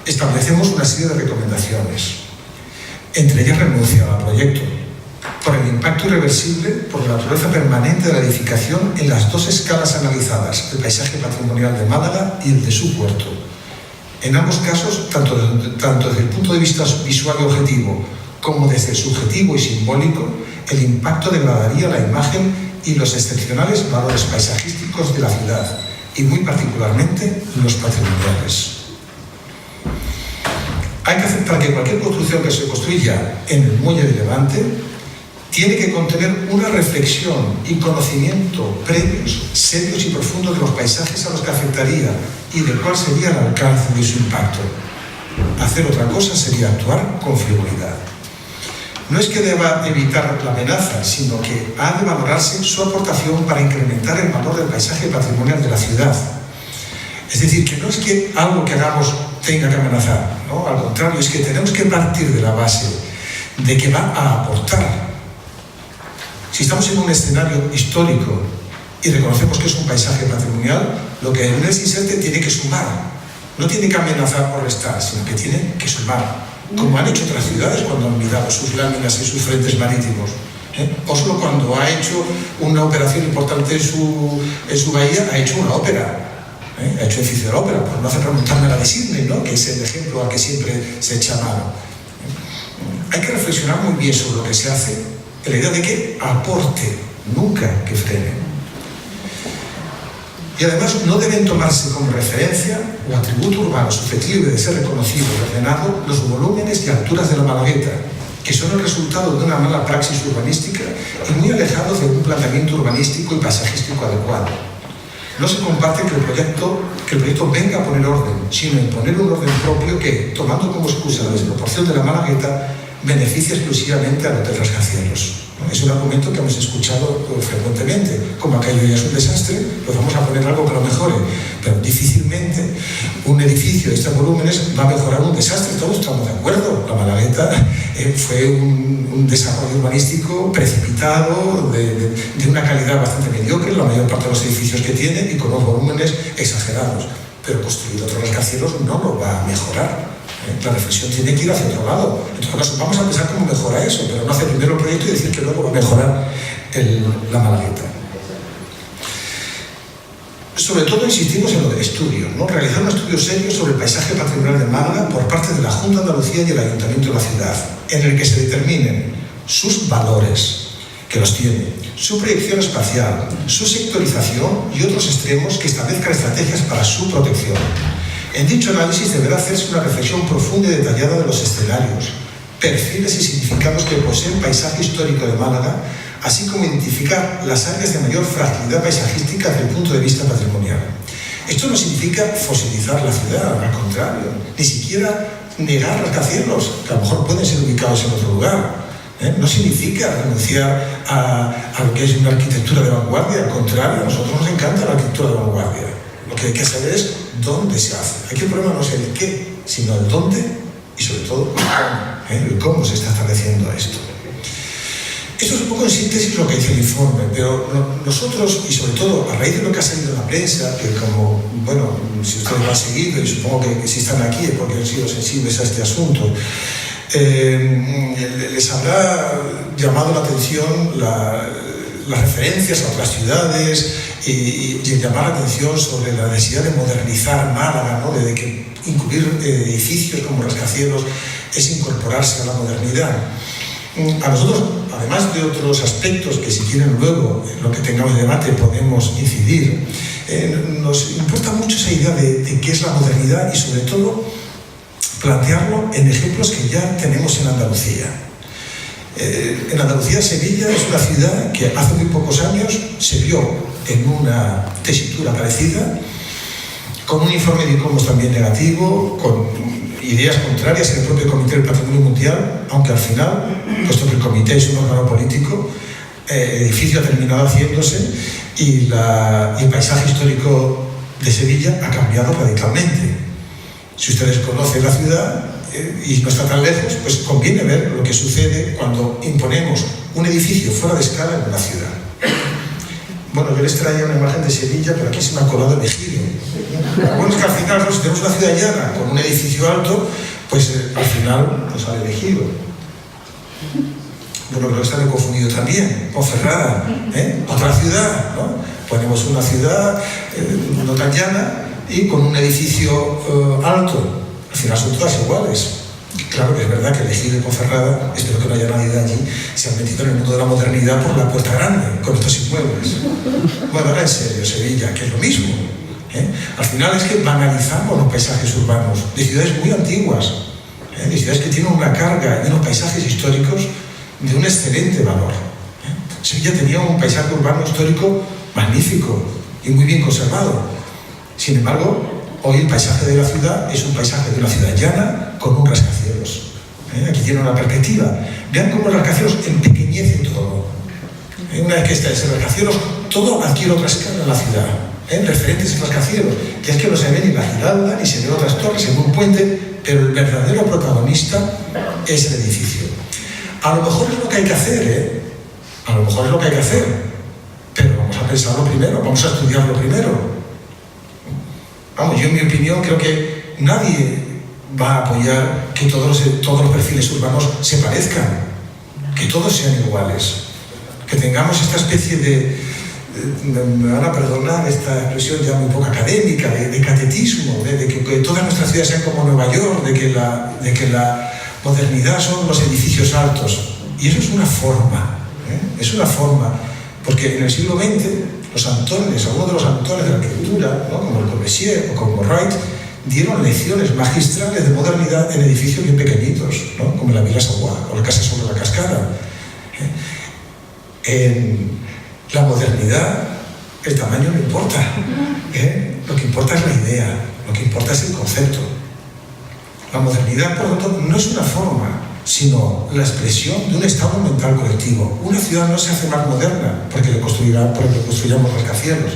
establecemos una serie de recomendaciones. Entre ellas renunciar al proyecto, por el impacto irreversible, por la naturaleza permanente de la edificación en las dos escalas analizadas, el paisaje patrimonial de Málaga y el de su puerto. En ambos casos, tanto desde el punto de vista visual y objetivo, como desde el subjetivo y simbólico, el impacto degradaría la imagen y los excepcionales valores paisajísticos de la ciudad, y muy particularmente los patrimoniales. Hay que aceptar que cualquier construcción que se construya en el muelle de Levante tiene que contener una reflexión y conocimiento previos, serios y profundos de los paisajes a los que afectaría y de cuál sería el alcance de su impacto. Hacer otra cosa sería actuar con frivolidad. No es que deba evitar la amenaza, sino que ha de valorarse su aportación para incrementar el valor del paisaje patrimonial de la ciudad. Es decir, que no es que algo que hagamos tenga que amenazar, ¿no? Al contrario, es que tenemos que partir de la base de que va a aportar. Si estamos en un escenario histórico y reconocemos que es un paisaje patrimonial, lo que en ese inserte tiene que sumar. No tiene que amenazar o restar, sino que tiene que sumar. Como han hecho otras ciudades cuando han mirado sus láminas y sus frentes marítimos. Oslo, cuando ha hecho una operación importante en su bahía, ha hecho una ópera. Ha hecho edificio de la ópera, por no hacer remontarme a la de Sydney, ¿no? Que es el ejemplo al que siempre se echa mano. Hay que reflexionar muy bien sobre lo que se hace, en la idea de que aporte, nunca que frene. Y además no deben tomarse como referencia o atributo urbano susceptible de ser reconocido y ordenado los volúmenes y alturas de la Malagueta, que son el resultado de una mala praxis urbanística y muy alejados de un planteamiento urbanístico y paisajístico adecuado. No se comparte que el proyecto venga a poner orden, sino en poner un orden propio que, tomando como excusa la desproporción de la Malagueta, beneficia exclusivamente al Hotel Rascacielos. Es un argumento que hemos escuchado frecuentemente. Como aquello ya es un desastre, pues vamos a poner algo que lo mejore. Pero difícilmente un edificio de estos volúmenes va a mejorar un desastre. Todos estamos de acuerdo. La Malagueta fue un desarrollo urbanístico precipitado, de una calidad bastante mediocre, la mayor parte de los edificios que tiene, y con unos volúmenes exagerados. Pero construir otro rascacielos no lo va a mejorar. La reflexión tiene que ir hacia otro lado. En todo caso, vamos a pensar cómo mejora eso, pero no hacer primero el proyecto y decir que luego va a mejorar la Malagueta. Sobre todo insistimos en lo del estudio, ¿no? Realizar un estudio serio sobre el paisaje patrimonial de Málaga por parte de la Junta de Andalucía y el Ayuntamiento de la ciudad, en el que se determinen sus valores, que los tiene, su proyección espacial, su sectorización y otros extremos que establezcan estrategias para su protección. En dicho análisis deberá hacerse una reflexión profunda y detallada de los escenarios, perfiles y significados que posee el paisaje histórico de Málaga, así como identificar las áreas de mayor fragilidad paisajística desde el punto de vista patrimonial. Esto no significa fosilizar la ciudad, al contrario, ni siquiera negar rascacielos, que a lo mejor pueden ser ubicados en otro lugar. No significa renunciar a lo que es una arquitectura de vanguardia, al contrario, a nosotros nos encanta la arquitectura de vanguardia. Lo que hay que saber es dónde se hace. Aquí el problema no es el qué, sino el dónde y sobre todo el cómo se está estableciendo esto. Esto es un poco en síntesis lo que dice el informe, pero nosotros, y sobre todo a raíz de lo que ha salido en la prensa, que como, bueno, si ustedes lo han seguido, y supongo que si están aquí es porque han sido sensibles a este asunto, les habrá llamado la atención las referencias a otras ciudades y llamar la atención sobre la necesidad de modernizar Málaga, ¿no? De que incluir edificios como rascacielos es incorporarse a la modernidad. A nosotros, además de otros aspectos que si quieren luego, en lo que tengamos de debate, podemos incidir, nos importa mucho esa idea de qué es la modernidad y sobre todo plantearlo en ejemplos que ya tenemos en Andalucía. En Andalucía, Sevilla es una ciudad que hace muy pocos años se vio en una tesitura parecida, con un informe de ICOMOS también negativo, con ideas contrarias en el propio Comité del Patrimonio Mundial, aunque al final, puesto que el comité es un órgano político, el edificio ha terminado haciéndose y el paisaje histórico de Sevilla ha cambiado radicalmente. Si ustedes conocen la ciudad y no está tan lejos, pues conviene ver lo que sucede cuando imponemos un edificio fuera de escala en una ciudad. Bueno, yo les traía una imagen de Sevilla, pero aquí se me ha colado el ejido. Bueno, es que al final, ¿no? Si tenemos una ciudad llana con un edificio alto, pues al final nos sale el ejido. Bueno, creo que está confundido también, Ponferrada, otra ciudad, ¿no? Ponemos una ciudad no tan llana y con un edificio alto. Al final son todas iguales. Claro que es verdad que el ejido de Ponferrada, espero que no haya nadie de allí, se han metido en el mundo de la modernidad por la puerta grande, con estos inmuebles. Bueno, ahora en serio, Sevilla, que es lo mismo. Al final es que banalizamos los paisajes urbanos de ciudades muy antiguas, de ciudades que tienen una carga y unos paisajes históricos de un excelente valor. Sevilla tenía un paisaje urbano histórico magnífico y muy bien conservado. Sin embargo, hoy el paisaje de la ciudad es un paisaje de una ciudad llana con un rascacielos. Aquí tiene una perspectiva. Vean cómo el rascacielos empequeñece todo. Una vez que está ese rascacielos, todo adquiere otra escala en la ciudad. Referentes rascacielos, que es que no se ve ni la Giralda, ni se ven otras torres, se ve un puente, pero el verdadero protagonista es el edificio. A lo mejor es lo que hay que hacer, A lo mejor es lo que hay que hacer, pero vamos a pensarlo primero, vamos a estudiarlo primero. Vamos, yo en mi opinión creo que nadie va a apoyar que todos los perfiles urbanos se parezcan, que todos sean iguales, que tengamos esta especie de, me van a perdonar esta expresión ya muy poco académica, de catetismo, de que todas nuestras ciudades sean como Nueva York, de que la modernidad son los edificios altos. Y eso es una forma, es una forma, porque en el siglo XX los Antones, algunos de los Antones de la arquitectura, ¿no? Como el Corbusier o como Wright, dieron lecciones magistrales de modernidad en edificios bien pequeñitos, ¿no? Como la Villa Savoy o la Casa sobre la Cascada. En la modernidad el tamaño no importa, lo que importa es la idea, lo que importa es el concepto. La modernidad, por lo tanto, no es una forma, sino la expresión de un estado mental colectivo. Una ciudad no se hace más moderna porque construyamos rascacielos.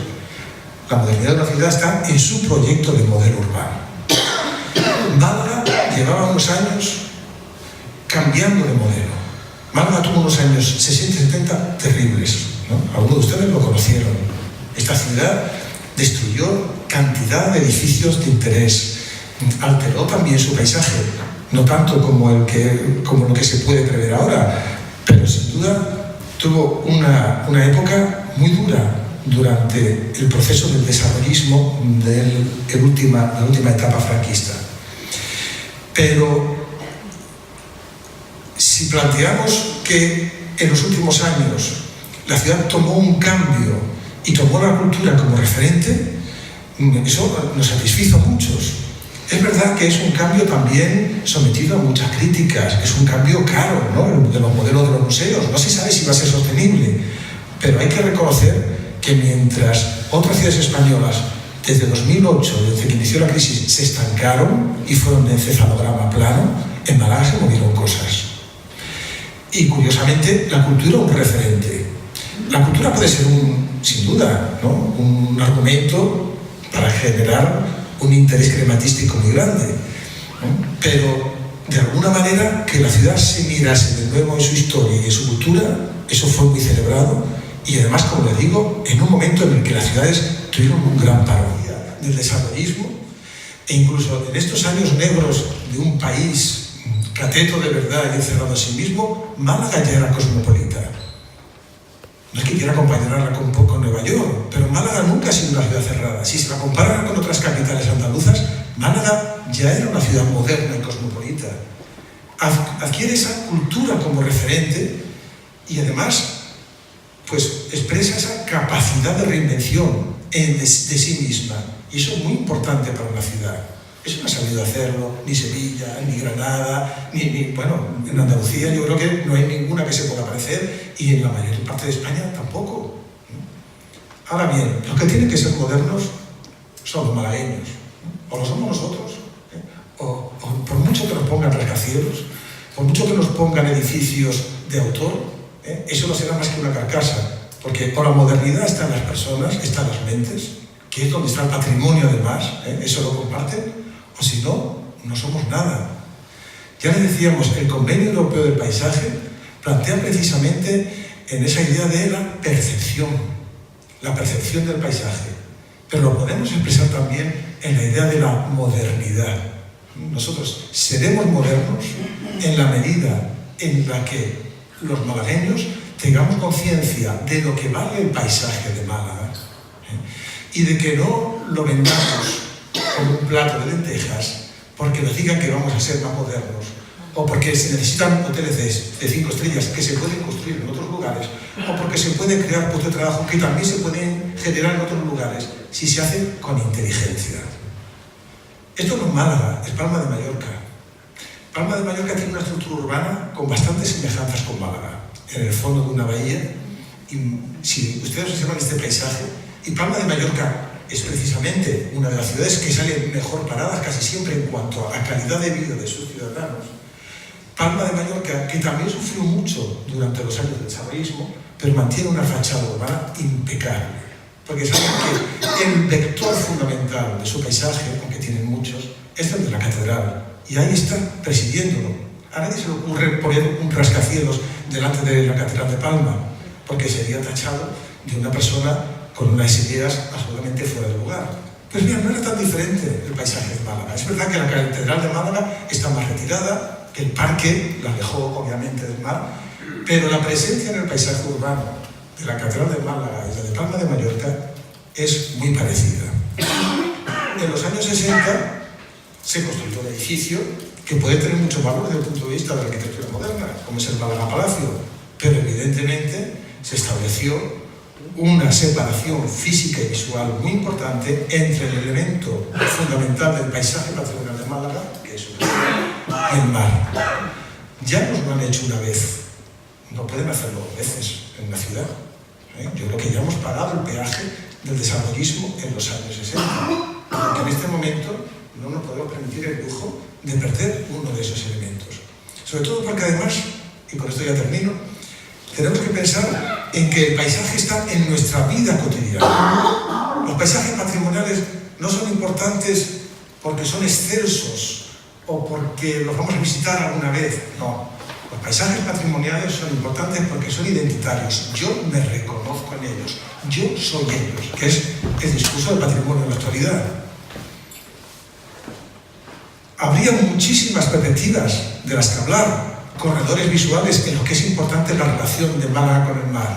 La modernidad de una ciudad está en su proyecto de modelo urbano. Málaga llevaba unos años cambiando de modelo. Málaga tuvo unos años 60-70 terribles, ¿no? Algunos de ustedes lo conocieron. Esta ciudad destruyó cantidad de edificios de interés, alteró también su paisaje, no tanto como lo que se puede prever ahora, pero sin duda tuvo una época muy dura durante el proceso del desarrollismo de la última etapa franquista. Pero si planteamos que en los últimos años la ciudad tomó un cambio y tomó la cultura como referente, eso nos satisfizo a muchos. Es verdad que es un cambio también sometido a muchas críticas, es un cambio caro, ¿no? De los modelos de los museos, no se sabe si va a ser sostenible, pero hay que reconocer que mientras otras ciudades españolas desde 2008, desde que inició la crisis, se estancaron y fueron de encefalograma plano, en Málaga se movieron cosas. Y curiosamente la cultura es un referente. La cultura puede ser sin duda, ¿no? Un argumento para generar un interés crematístico muy grande, ¿no? Pero de alguna manera que la ciudad se mirase de nuevo en su historia y en su cultura, eso fue muy celebrado y además, como les digo, en un momento en el que las ciudades tuvieron un gran paro del desarrollismo e incluso en estos años negros de un país cateto de verdad y encerrado en sí mismo, Málaga ya era cosmopolita. No es que quiera compararla con Nueva York, pero Málaga nunca ha sido una ciudad cerrada. Si se la comparan con otras capitales andaluzas, Málaga ya era una ciudad moderna y cosmopolita. Adquiere esa cultura como referente y además pues expresa esa capacidad de reinvención de sí misma. Y eso es muy importante para una ciudad. Eso no ha sabido hacerlo ni Sevilla, ni Granada, bueno, en Andalucía yo creo que no hay ninguna que se pueda parecer y en la mayor parte de España tampoco. Ahora bien, los que tienen que ser modernos son los malagueños, o lo somos nosotros, o por mucho que nos pongan rascacielos, por mucho que nos pongan edificios de autor, eso no será más que una carcasa, porque o la modernidad está en las personas, está en las mentes, que es donde está el patrimonio además, eso lo comparten, o si no, no somos nada. Ya les decíamos, el Convenio Europeo del Paisaje plantea precisamente en esa idea de la percepción. la percepción del paisaje, pero lo podemos expresar también en la idea de la modernidad. Nosotros seremos modernos en la medida en la que los malagueños tengamos conciencia de lo que vale el paisaje de Málaga, y de que no lo vendamos como un plato de lentejas porque nos digan que vamos a ser más modernos, o porque se necesitan hoteles de 5 estrellas que se pueden construir en otros lugares, o porque se pueden crear puestos de trabajo que también se pueden generar en otros lugares si se hace con inteligencia. Esto no es Málaga, es Palma de Mallorca. Palma de Mallorca tiene una estructura urbana con bastantes semejanzas con Málaga, en el fondo de una bahía, y si ustedes observan este paisaje, y Palma de Mallorca es precisamente una de las ciudades que salen mejor paradas casi siempre en cuanto a calidad de vida de sus ciudadanos. Palma de Mallorca, que también sufrió mucho durante los años del chavismo, pero mantiene una fachada urbana impecable, porque saben que el vector fundamental de su paisaje, aunque tienen muchos, es el de la catedral, y ahí está presidiéndolo. A nadie se le ocurre poner un rascacielos delante de la catedral de Palma, porque sería tachado de una persona con unas ideas absolutamente fuera de lugar. Pues mira, no era tan diferente el paisaje de Málaga. Es verdad que la catedral de Málaga está más retirada, que el parque la alejó obviamente del mar, pero la presencia en el paisaje urbano de la catedral de Málaga y la de Palma de Mallorca es muy parecida. En los años 60 se construyó un edificio que puede tener mucho valor desde el punto de vista de la arquitectura moderna, como es el Málaga Palacio, pero evidentemente se estableció una separación física y visual muy importante entre el elemento fundamental del paisaje patrimonial de Málaga, que es el mar. Ya nos lo han hecho una vez, no pueden hacerlo dos veces en una ciudad. Yo creo que ya hemos pagado el peaje del desarrollismo en los años 60, porque en este momento no nos podemos permitir el lujo de perder uno de esos elementos. Sobre todo porque además, y con esto ya termino, tenemos que pensar en que el paisaje está en nuestra vida cotidiana. Los paisajes patrimoniales no son importantes porque son excelsos o porque los vamos a visitar alguna vez. No, los paisajes patrimoniales son importantes porque son identitarios. Yo me reconozco en ellos. Yo soy ellos, que es el discurso del patrimonio en la actualidad. Habría muchísimas perspectivas de las que hablar, corredores visuales en lo que es importante la relación de Málaga con el mar.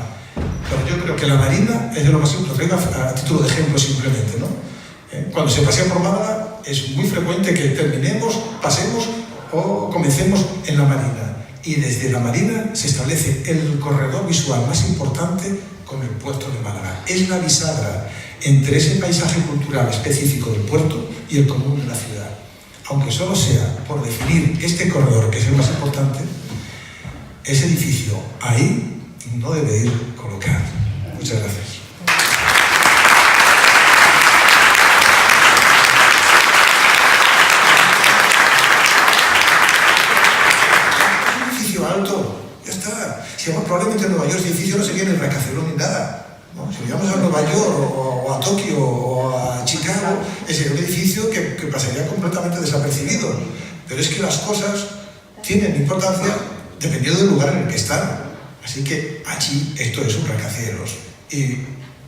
Pero yo creo que la marina es de lo más importante, lo traigo a título de ejemplo simplemente, ¿no? Cuando se pasea por Málaga es muy frecuente que terminemos, pasemos o comencemos en la marina. Y desde la marina se establece el corredor visual más importante con el puerto de Málaga. Es la bisagra entre ese paisaje cultural específico del puerto y el común de la ciudad. Aunque solo sea por definir este corredor, que es el más importante, ese edificio ahí no debe ir colocado. Muchas gracias. Un edificio alto, ya está. Si probablemente en Nueva York ese edificio no sería ni rascacielos ni nada. ¿No? Si llegamos a Nueva York o a Tokio o a Chicago, sería un edificio que pasaría completamente desapercibido. Pero es que las cosas tienen importancia dependiendo del lugar en el que están. Así que allí esto es un rascacielos. Y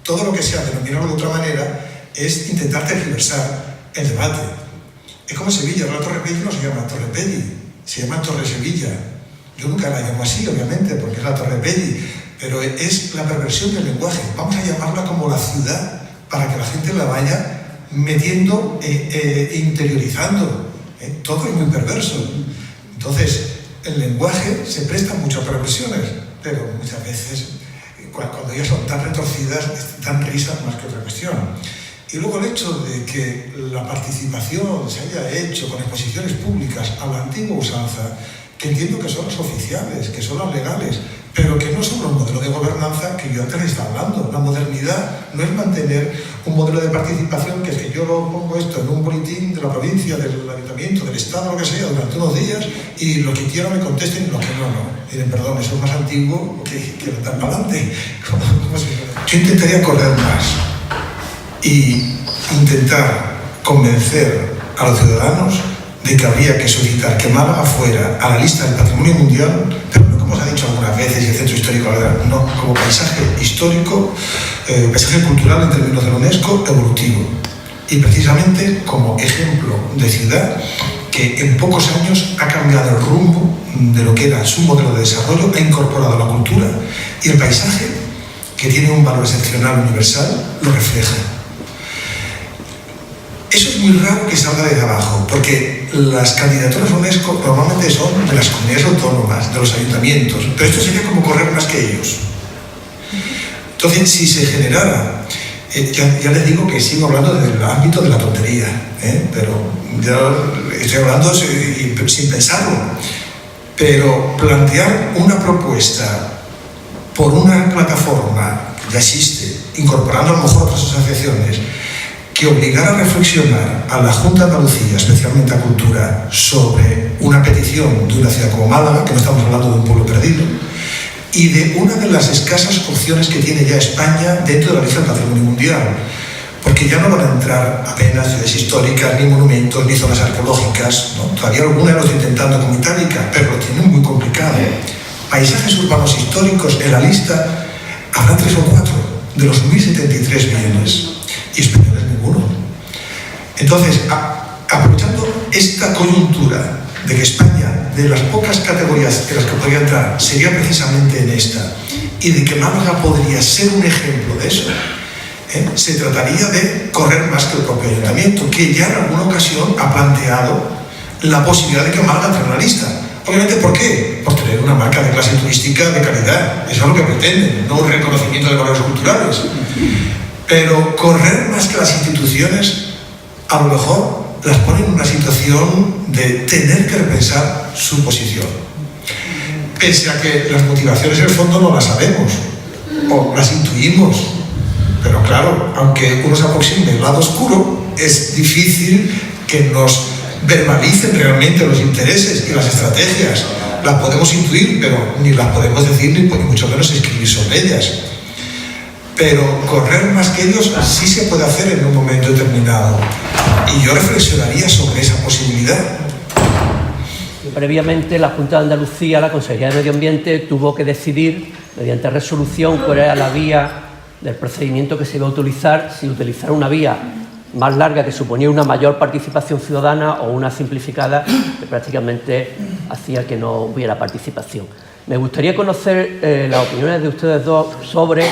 todo lo que sea denominarlo de otra manera es intentar tergiversar el debate. Es como Sevilla, la Torre Pelli no se llama Torre Pelli, se llama Torre Sevilla. Yo nunca la llamo así, obviamente, porque es la Torre Pelli. Pero es la perversión del lenguaje. Vamos a llamarla como la ciudad para que la gente la vaya metiendo e interiorizando. Todo es muy perverso. Entonces, el lenguaje se presta mucho a perversiones, pero muchas veces, cuando ellas son tan retorcidas, dan risas más que otra cuestión. Y luego el hecho de que la participación se haya hecho con exposiciones públicas a la antigua usanza, que entiendo que son las oficiales, que son las legales, pero que no son los modelos de gobernanza que yo antes les estaba hablando. La modernidad no es mantener un modelo de participación que es que yo lo pongo esto en un boletín de la provincia, del ayuntamiento, del estado, lo que sea, durante unos días, y lo que quiero me contesten y lo que no. Miren, perdón, eso es más antiguo que dar para adelante. Yo intentaría correr más y intentar convencer a los ciudadanos de que habría que solicitar que Málaga fuera a la lista del patrimonio mundial, pero no como se ha dicho algunas veces, y el centro histórico, no, como paisaje histórico, paisaje cultural en términos de la UNESCO, evolutivo. Y precisamente como ejemplo de ciudad que en pocos años ha cambiado el rumbo de lo que era su modelo de desarrollo, ha incorporado la cultura y el paisaje, que tiene un valor excepcional universal, lo refleja. Eso es muy raro que salga desde abajo, porque las candidaturas UNESCO normalmente son de las comunidades autónomas, de los ayuntamientos, pero esto sería como correr más que ellos. Entonces, si se generara, ya les digo que sigo hablando del ámbito de la tontería, pero ya estoy hablando sin pensarlo, pero plantear una propuesta por una plataforma que ya existe, incorporando a lo mejor otras asociaciones, que obligara a reflexionar a la Junta de Andalucía, especialmente a Cultura, sobre una petición de una ciudad como Málaga, que no estamos hablando de un pueblo perdido, y de una de las escasas opciones que tiene ya España dentro de la lista del Patrimonio Mundial, porque ya no van a entrar apenas ciudades históricas, ni monumentos, ni zonas arqueológicas, ¿no? Todavía alguna lo está intentando como Itálica, pero lo tienen muy complicado. Paisajes urbanos históricos en la lista habrá 3 o 4 de los 1073 bienes, y españoles ninguno. Entonces, aprovechando esta coyuntura de que España, de las pocas categorías en las que podría entrar, sería precisamente en esta, y de que Málaga podría ser un ejemplo de eso, se trataría de correr más que el propio ayuntamiento, que ya en alguna ocasión ha planteado la posibilidad de que Málaga entre en la lista. Obviamente, ¿por qué? Por tener una marca de clase turística de calidad. Eso es lo que pretenden, no un reconocimiento de valores culturales. Pero correr más que las instituciones, a lo mejor las pone en una situación de tener que repensar su posición. Pese a que las motivaciones en el fondo no las sabemos, o las intuimos. Pero claro, aunque uno se aproxime del lado oscuro, es difícil que nos verbalicen realmente los intereses y las estrategias. Las podemos intuir, pero ni las podemos decir, ni mucho menos escribir sobre ellas. Pero correr más que ellos sí se puede hacer en un momento determinado. Y yo reflexionaría sobre esa posibilidad. Previamente, la Junta de Andalucía, la Consejería de Medio Ambiente, tuvo que decidir, mediante resolución, cuál era la vía del procedimiento que se iba a utilizar, si utilizar una vía más larga que suponía una mayor participación ciudadana o una simplificada que prácticamente hacía que no hubiera participación. Me gustaría conocer las opiniones de ustedes dos sobre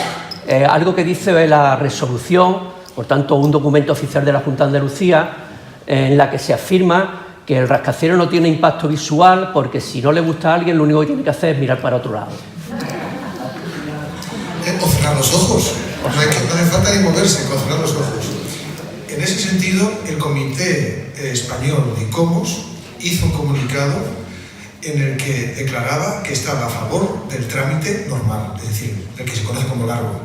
algo que dice la resolución, por tanto un documento oficial de la Junta de Andalucía, en la que se afirma que el rascacielos no tiene impacto visual porque si no le gusta a alguien lo único que tiene que hacer es mirar para otro lado. O cerrar los ojos, no hace falta ni moverse, con cerrar los ojos. En ese sentido, el Comité Español de ICOMOS hizo un comunicado en el que declaraba que estaba a favor del trámite normal, es decir, el que se conoce como largo.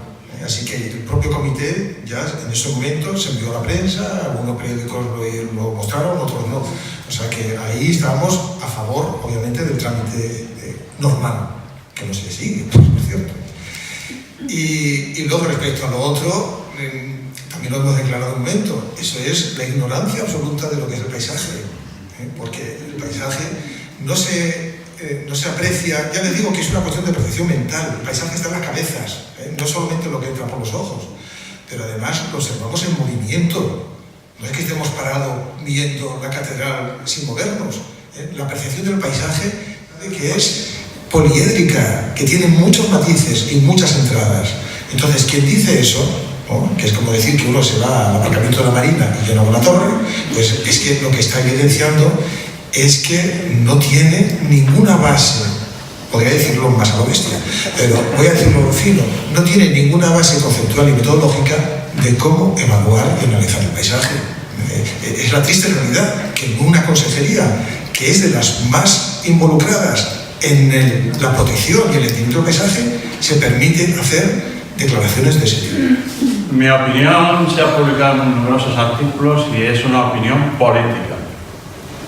Así que el propio comité ya en ese momento se envió a la prensa, algunos periódicos lo mostraron, otros no. O sea que ahí estábamos a favor, obviamente, del trámite normal, que no se sigue, por cierto. Y luego, respecto a lo otro, también lo hemos declarado un momento, eso es la ignorancia absoluta de lo que es el paisaje, porque el paisaje no se aprecia, ya les digo que es una cuestión de percepción mental, el paisaje está en las cabezas, no solamente lo que entra por los ojos, pero además lo observamos en movimiento, no es que estemos parados viendo la catedral sin movernos, la percepción del paisaje que es poliédrica, que tiene muchos matices y muchas entradas. Entonces, quien dice eso, ¿no? Que es como decir que uno se va al aparcamiento de la Marina y yo no voy a la torre, pues es que lo que está evidenciando es que no tiene ninguna base, podría decirlo más a lo bestia, pero voy a decirlo fino, no tiene ninguna base conceptual y metodológica de cómo evaluar y analizar el paisaje. Es la triste realidad que en una consejería que es de las más involucradas en la protección y el entendimiento del paisaje, se permite hacer declaraciones de ese tipo. Mi opinión se ha publicado en numerosos artículos y es una opinión política.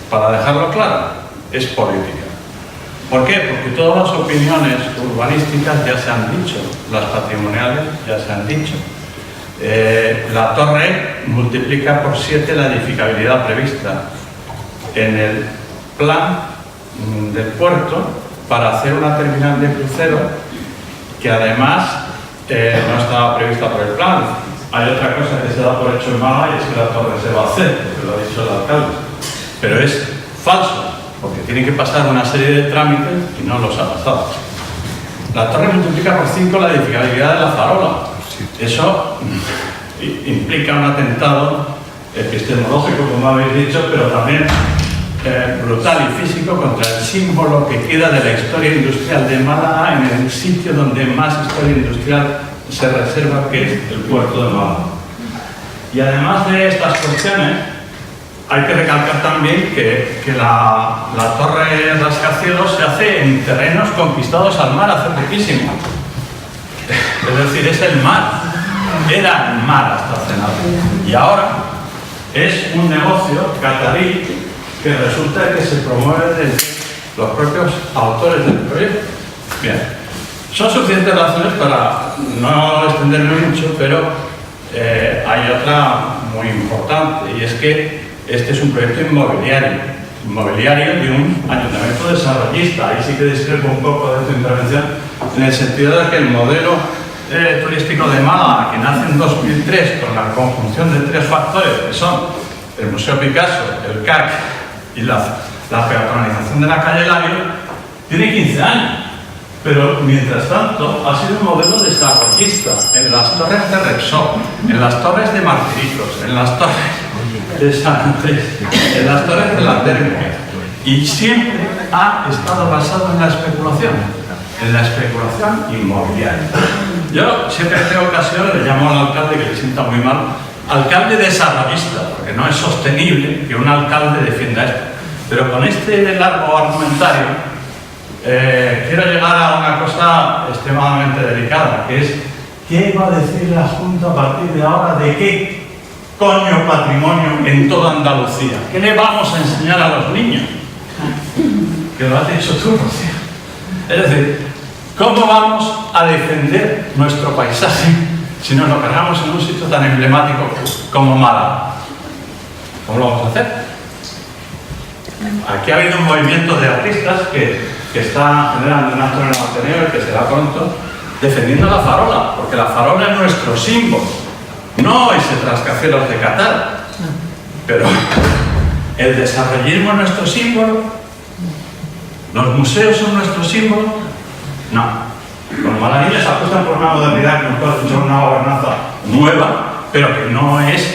Para dejarlo claro, es política. ¿Por qué? Porque todas las opiniones urbanísticas ya se han dicho, las patrimoniales ya se han dicho. La torre multiplica por 7 la edificabilidad prevista. En el plan del puerto para hacer una terminal de crucero que además no estaba prevista por el plan. Hay otra cosa que se da por hecho en Málaga y es que la torre se va a hacer, porque lo ha dicho el alcalde. Pero es falso, porque tiene que pasar una serie de trámites y no los ha pasado. La torre multiplica por 5 la edificabilidad de la farola. Eso implica un atentado epistemológico, como habéis dicho, pero también brutal y físico contra el símbolo que queda de la historia industrial de Málaga en el sitio donde más historia industrial se reserva, que es el puerto de Málaga. Y además de estas cuestiones, hay que recalcar también que la torre rascacielos se hace en terrenos conquistados al mar hace poquísimo. Es decir, es el mar. Era el mar hasta hace nada. Y ahora es un negocio catarí que resulta que se promueve desde los propios autores del proyecto. Bien, son suficientes razones para no extenderme mucho, pero hay otra muy importante, y es que este es un proyecto inmobiliario de un ayuntamiento desarrollista. Ahí sí que discrepo un poco de tu intervención, en el sentido de que el modelo turístico de Málaga, que nace en 2003 con la conjunción de 3 factores, que son el Museo Picasso, el CAC y la peatonalización de la calle Lario, tiene 15 años. Pero, mientras tanto, ha sido un modelo desarrollista en las torres de Repsol, en las torres de Martiritos, en las torres de San Andrés, en las torres de la térmica. Y siempre ha estado basado en la especulación inmobiliaria. Yo siempre que tengo ocasión le llamo al alcalde, que le sienta muy mal, alcalde desarrollista, porque no es sostenible que un alcalde defienda esto. Pero con este largo argumentario quiero llegar a una cosa extremadamente delicada, que es ¿qué va a decir la Junta a partir de ahora de qué coño patrimonio en toda Andalucía? ¿Qué le vamos a enseñar a los niños? Que lo has dicho tú, Rocío. Es decir, ¿cómo vamos a defender nuestro paisaje si nos lo cargamos en un sitio tan emblemático como Málaga? ¿Cómo lo vamos a hacer? Aquí ha habido un movimiento de artistas que está generando un acto en el Ateneo y que será pronto, defendiendo la farola, porque la farola es nuestro símbolo, no ese rascacielos de Qatar. Pero el desarrollismo es nuestro símbolo, los museos son nuestro símbolo. No. Los malagueños apuestan por una modernidad que nos puede ser una gobernanza nueva, pero que no es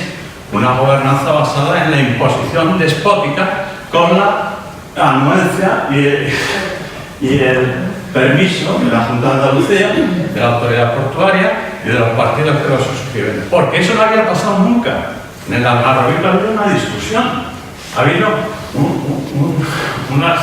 una gobernanza basada en la imposición despótica con la anuencia y el permiso de la Junta de Andalucía, de la Autoridad Portuaria y de los partidos que lo suscriben. Porque eso no había pasado nunca. En el Algarrobillo ha habido una discusión, ha habido unas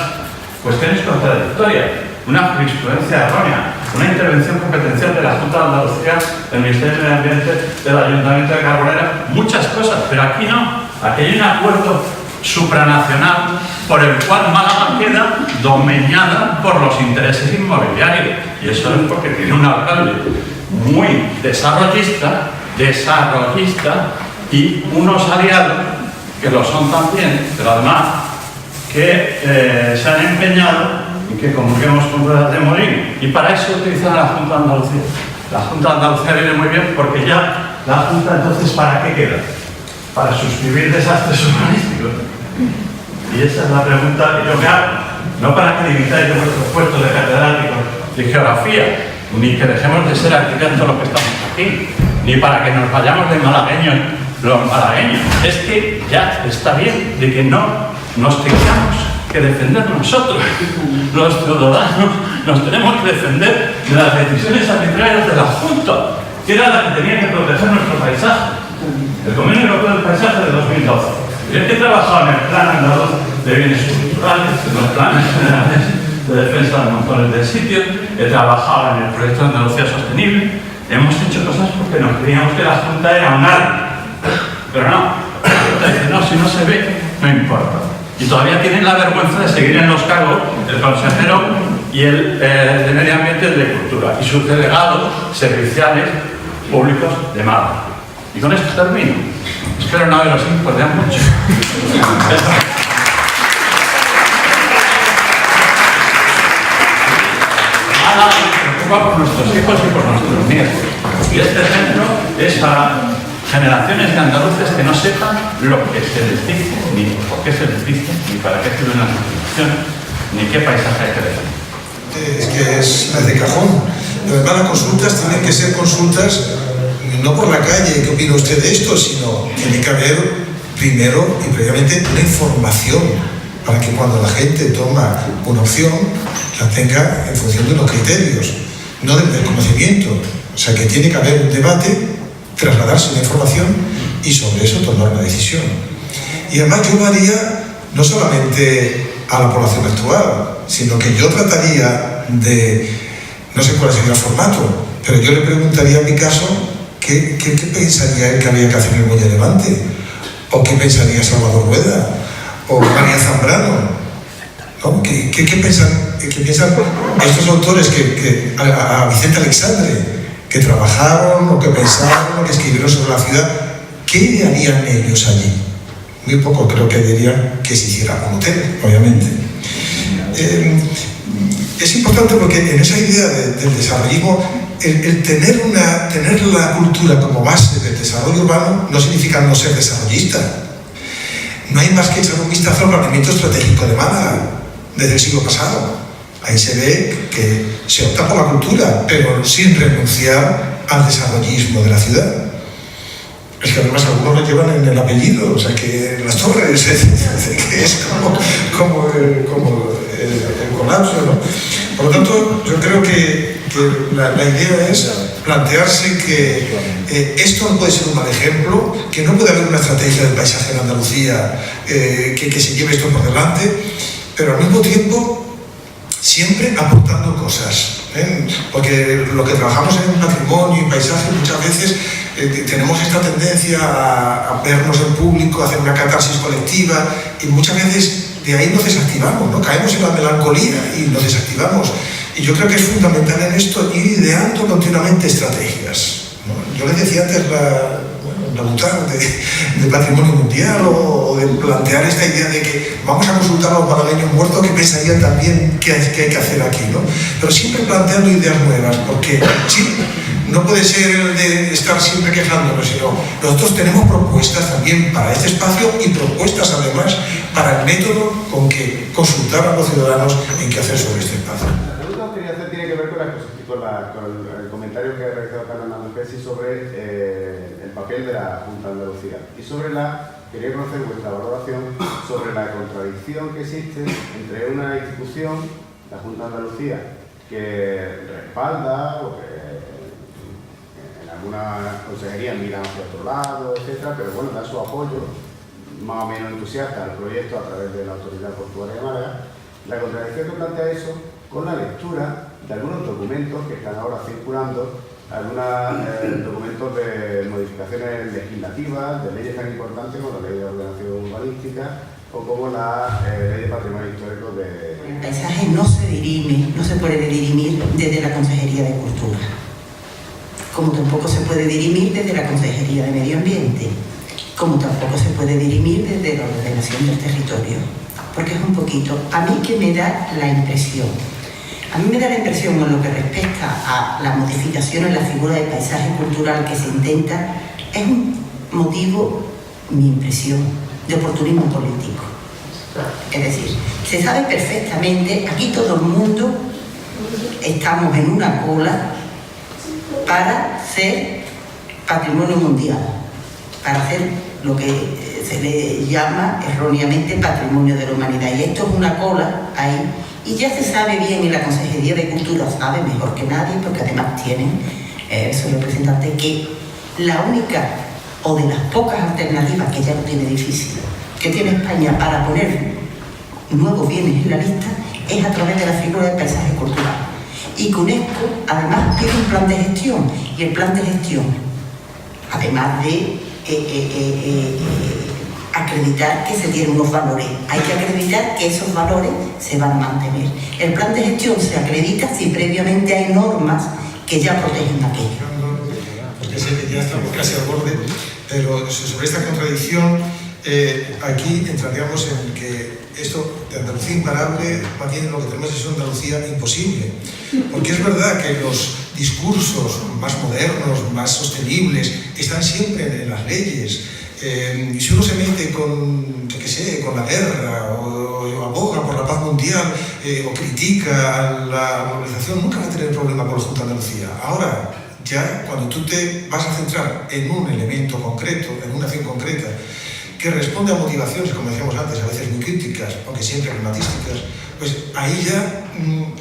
cuestiones contradictorias, una jurisprudencia errónea, una intervención competencial de la Junta de Andalucía, del Ministerio de Medio Ambiente, del Ayuntamiento de Carbonera, muchas cosas, pero aquí no. Aquí hay un acuerdo supranacional por el cual Málaga queda dominada por los intereses inmobiliarios, y eso es porque tiene un alcalde muy desarrollista y unos aliados que lo son también, pero además que se han empeñado en que comulguemos con ruedas de molino, y para eso utilizan a la Junta de Andalucía. La Junta de Andalucía viene muy bien porque ya la Junta, entonces, ¿para qué queda? Para suscribir desastres urbanísticos. Y esa es la pregunta que yo me hago. No para que limitáis de vuestros puestos de catedráticos de geografía, ni que dejemos de ser arquitectos los que estamos aquí, ni para que nos vayamos de malagueños los malagueños. Es que ya está bien de que no nos tengamos que defender nosotros. Los ciudadanos nos tenemos que defender de las decisiones arbitrarias de la Junta, que era la que tenía que proteger nuestro paisaje. El Convenio Europeo del Paisaje de 2012. Yo he trabajado en el Plan Andaluz de Bienes Culturales, en los planes generales de defensa de montones de sitios, he trabajado en el proyecto de Andalucía Sostenible. Hemos hecho cosas porque nos creíamos que la Junta era un árbol. Pero no, la Junta dice, no, si no se ve, no importa. Y todavía tienen la vergüenza de seguir en los cargos el consejero y el de Medio Ambiente y el de Cultura, y sus delegados serviciales públicos de Málaga. Y con esto termino. Espero no haberos importando mucho. no, me preocupa por nuestros hijos y por nuestros nietos. Y este ejemplo es para generaciones de andaluces que no sepan lo que se les dice, ni por qué se les dice, ni para qué sirven las instituciones, ni qué paisaje hay que defender. Es que es de cajón. Además, las consultas tienen que ser consultas no por la calle, ¿qué opina usted de esto?, sino tiene que haber primero y previamente una información para que cuando la gente toma una opción la tenga en función de unos criterios, no del desconocimiento. O sea, que tiene que haber un debate, trasladarse una información y sobre eso tomar una decisión. Y además yo lo haría no solamente a la población actual, sino que yo trataría de, no sé cuál sería el formato, pero yo le preguntaría a Picasso qué pensaría él que había que hacer en el Muelle de Levante, o qué pensaría Salvador Rueda, o María Zambrano, ¿no? ¿Qué piensan estos autores a Vicente Alexandre, que trabajaron, o que pensaron, o que escribieron sobre la ciudad? ¿Qué harían ellos allí? Muy poco creo que dirían que se hiciera un hotel, obviamente. Es importante porque en esa idea del desarrollismo, el tener la cultura como base del desarrollo urbano no significa no ser desarrollista. No hay más que echar un vistazo al planeamiento estratégico de Málaga desde el siglo pasado. Ahí se ve que se opta por la cultura, pero sin renunciar al desarrollismo de la ciudad. Es que además algunos lo llevan en el apellido, o sea que Las Torres, que es como el colapso, ¿no? Por lo tanto, yo creo que la idea es plantearse que esto no puede ser un mal ejemplo, que no puede haber una estrategia del paisaje en Andalucía que se lleve esto por delante, pero al mismo tiempo siempre aportando cosas, ¿eh? Porque lo que trabajamos en patrimonio y paisaje muchas veces tenemos esta tendencia a vernos en público, a hacer una catarsis colectiva, y muchas veces de ahí nos desactivamos, ¿no? Caemos en la melancolía y nos desactivamos. Y yo creo que es fundamental en esto ir ideando continuamente estrategias, ¿no? Yo les decía antes la bután de patrimonio mundial, o de plantear esta idea de que vamos a consultar a los malagueños muertos que pensarían también qué hay que hacer aquí, ¿no? Pero siempre planteando ideas nuevas, porque sí, no puede ser de estar siempre quejándonos, sino nosotros tenemos propuestas también para este espacio y propuestas además para el método con que consultar a los ciudadanos en qué hacer sobre este espacio. La pregunta que quería hacer tiene que ver con el comentario que ha realizado Carlos Hernández sobre el papel de la Junta de Andalucía y quería conocer vuestra valoración sobre la contradicción que existe entre una institución, la Junta de Andalucía, que respalda o que en algunas consejerías miran hacia otro lado, etcétera, pero bueno, da su apoyo más o menos entusiasta al proyecto a través de la Autoridad Portuaria de Málaga. La contradicción que plantea eso con la lectura de algunos documentos que están ahora circulando, algunos documentos de modificaciones legislativas, de leyes tan importantes como la Ley de Ordenación Urbanística o como la Ley de Patrimonio Histórico de... El paisaje no se puede dirimir desde la Consejería de Cultura, como tampoco se puede dirimir desde la Consejería de Medio Ambiente, como tampoco se puede dirimir desde la ordenación del territorio, porque es un poquito, a mí que me da la impresión, en lo que respecta a la modificación en la figura del paisaje cultural que se intenta, es un motivo, mi impresión, de oportunismo político. Es decir, se sabe perfectamente, aquí todo el mundo estamos en una cola para ser patrimonio mundial, para hacer lo que se le llama erróneamente patrimonio de la humanidad, y esto es una cola ahí, y ya se sabe bien, y la Consejería de Cultura sabe mejor que nadie, porque además tienen su representante, que la única o de las pocas alternativas, que ya no tiene difícil, que tiene España para poner nuevos bienes en la lista, es a través de la figura del paisaje cultural. Y UNESCO además tiene un plan de gestión, y el plan de gestión, además de acreditar que se tienen unos valores, hay que acreditar que esos valores se van a mantener. El plan de gestión se acredita si previamente hay normas que ya protegen aquello. Porque sé que ya estamos casi al borde, pero sobre esta contradicción, aquí entraríamos en que esto de Andalucía imparable, más bien lo que tenemos es una Andalucía imposible. Porque es verdad que los discursos más modernos, más sostenibles, están siempre en las leyes. Si uno se mete con, yo qué sé, con la guerra o aboga por la paz mundial o critica a la globalización, nunca va a tener problema con la Junta de Andalucía. Ahora, ya cuando tú te vas a centrar en un elemento concreto, en una acción concreta, que responde a motivaciones, como decíamos antes, a veces muy críticas, aunque siempre pragmatísticas, pues ahí ya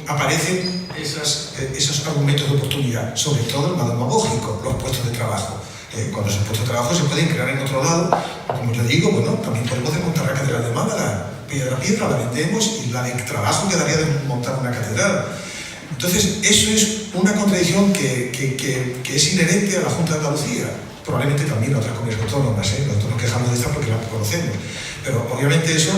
aparecen esos argumentos de oportunidad, sobre todo el más demagógico, los puestos de trabajo. Cuando esos puestos de trabajo se pueden crear en otro lado, como yo digo, bueno, también podemos desmontar la catedral de Málaga, piedra a piedra la vendemos y la de trabajo quedaría de montar una catedral. Entonces, eso es una contradicción que es inherente a la Junta de Andalucía, probablemente también a otras comunidades autónomas, nosotros nos quejamos de esta porque la conocemos, pero obviamente eso,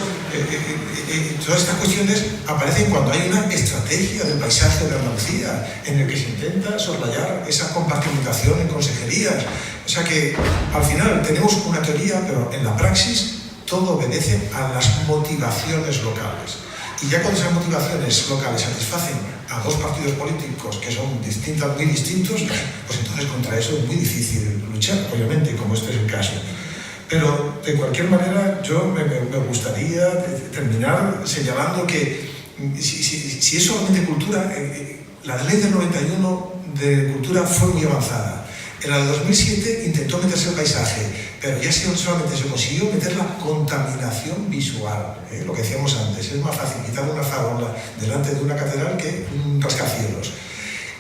todas estas cuestiones aparecen cuando hay una estrategia del paisaje de Andalucía en el que se intenta soslayar esa compartimentación en consejerías. O sea que al final tenemos una teoría, pero en la praxis todo obedece a las motivaciones locales. Y ya cuando esas motivaciones locales satisfacen a dos partidos políticos que son distintas, muy distintos, pues entonces contra eso es muy difícil luchar, obviamente, como este es el caso. Pero de cualquier manera yo me gustaría terminar señalando que si es solamente cultura, la ley del 91 de cultura fue muy avanzada. En la de 2007 intentó meterse el paisaje, pero ya solamente se consiguió meter la contaminación visual, lo que decíamos antes. Es más fácil quitar una farola delante de una catedral que un rascacielos.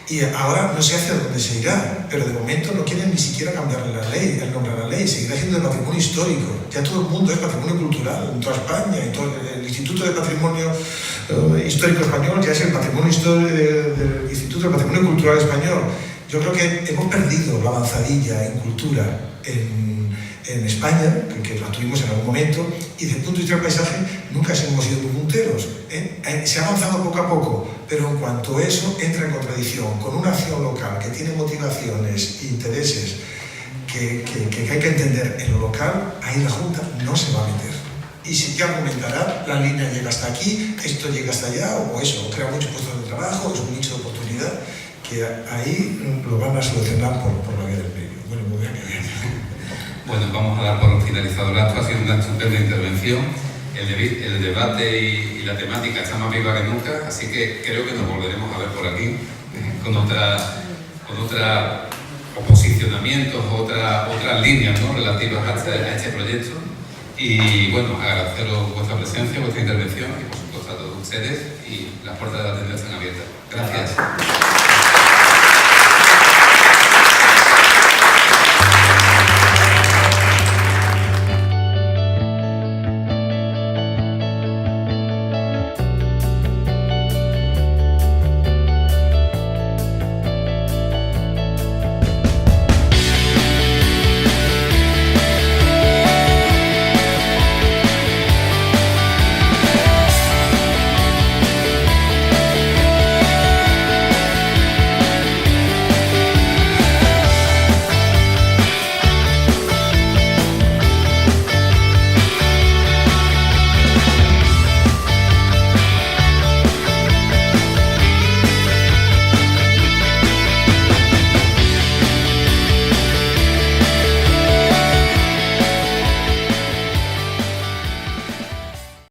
Y ahora no sé hacia dónde se irá, pero de momento no quieren ni siquiera cambiarle la ley, el nombre a la ley, seguirá siendo de patrimonio histórico. Ya todo el mundo es patrimonio cultural, en toda España, el Instituto de Patrimonio Histórico Español ya es el patrimonio del Instituto de Patrimonio Cultural Español. Yo creo que hemos perdido la avanzadilla en cultura en España, que la tuvimos en algún momento, y desde el punto de vista del paisaje nunca hemos sido muy punteros. Se ha avanzado poco a poco, pero en cuanto a eso entra en contradicción con una acción local que tiene motivaciones e intereses que hay que entender en lo local, ahí la Junta no se va a meter. Y si ya argumentará, la línea llega hasta aquí, esto llega hasta allá, o eso, o crea muchos puestos de trabajo, es un nicho de oportunidad, que ahí lo van a solucionar por la vía del medio. Bueno, muy bien. Bueno, vamos a dar por finalizado el acto. Ha sido una estupenda intervención. El debate y la temática está más viva que nunca, así que creo que nos volveremos a ver por aquí con otra posicionamientos, otras líneas, ¿no?, relativas a este proyecto. Y bueno, agradeceros vuestra presencia, vuestra intervención y por supuesto a todos ustedes, y las puertas de la atención están abiertas. Gracias.